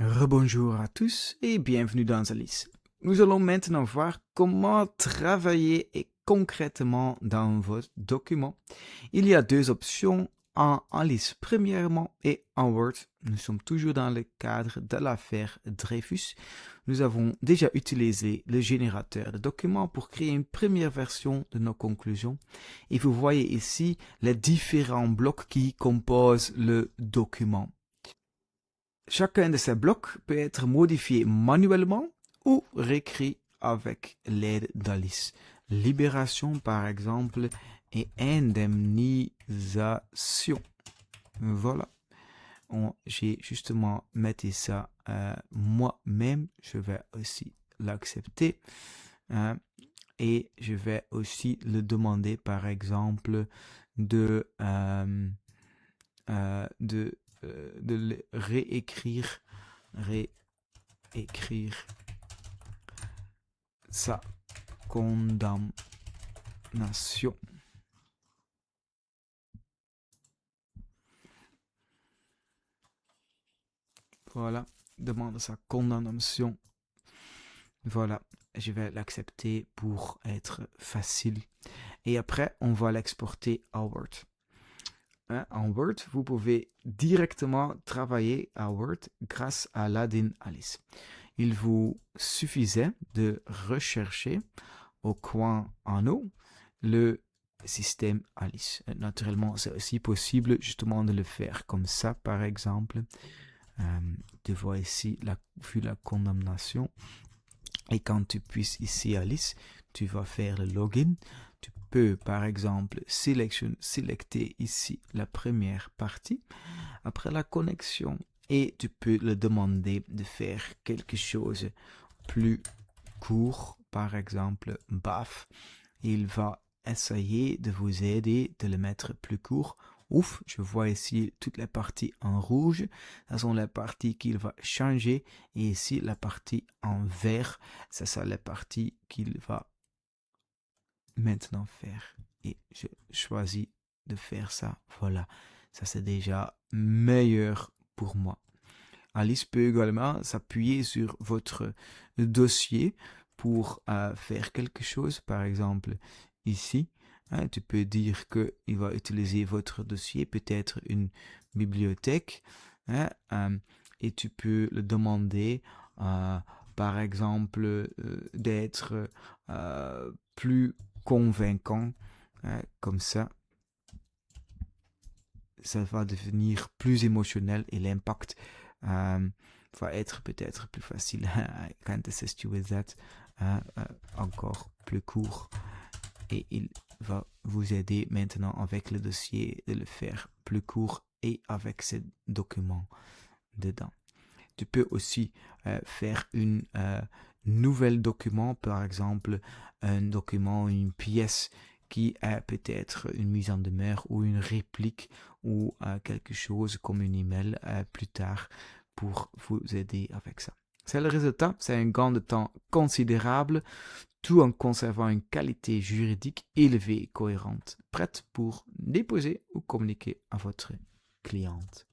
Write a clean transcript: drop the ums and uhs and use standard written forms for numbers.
Rebonjour à tous et bienvenue dans Alice. Nous allons maintenant voir comment travailler et concrètement dans votre document. Il y a deux options en Alice premièrement et en Word. Nous sommes toujours dans le cadre de l'affaire Dreyfus. Nous avons déjà utilisé le générateur de documents pour créer une première version de nos conclusions. Et vous voyez ici les différents blocs qui composent le document. Chacun de ces blocs peut être modifié manuellement ou réécrit avec l'aide d'Alice. Libération, par exemple, et indemnisation. Voilà. J'ai justement mis ça moi-même. Je vais aussi l'accepter. Et je vais aussi le demander, par exemple, de le réécrire sa condamnation. Voilà, demande sa condamnation. Voilà, je vais l'accepter pour être facile. Et après, on va l'exporter à Word. En Word, vous pouvez directement travailler à Word grâce à l'add-in Alice. Il vous suffisait de rechercher au coin en haut le système Alice. Naturellement, c'est aussi possible justement de le faire comme ça, par exemple. Tu vois ici vu la condamnation. Et quand tu puisses ici Alice, tu vas faire le login. Tu peux par exemple sélecter ici la première partie après la connexion et tu peux le demander de faire quelque chose plus court, par exemple BAF. Il va essayer de vous aider de le mettre plus court. Ouf, je vois ici toutes les parties en rouge. Ce sont les parties qu'il va changer. Et ici, la partie en vert, c'est ça les parties qu'il va maintenant faire. Et je choisis de faire ça. Voilà, ça c'est déjà meilleur pour moi. Alice peut également s'appuyer sur votre dossier pour faire quelque chose. Par exemple, ici, tu peux dire qu'il va utiliser votre dossier, peut-être une bibliothèque, et tu peux le demander, par exemple, d'être plus convaincant, comme ça va devenir plus émotionnel et l'impact va être peut-être plus facile. I can't assist you with that. Encore plus court. Et il va vous aider maintenant avec le dossier de le faire plus court et avec ces documents dedans. Tu peux aussi faire une nouvelle document, par exemple un document, une pièce qui est peut-être une mise en demeure ou une réplique ou quelque chose comme un email plus tard pour vous aider avec ça. C'est le résultat, c'est un gain de temps considérable, tout en conservant une qualité juridique élevée et cohérente, prête pour déposer ou communiquer à votre cliente.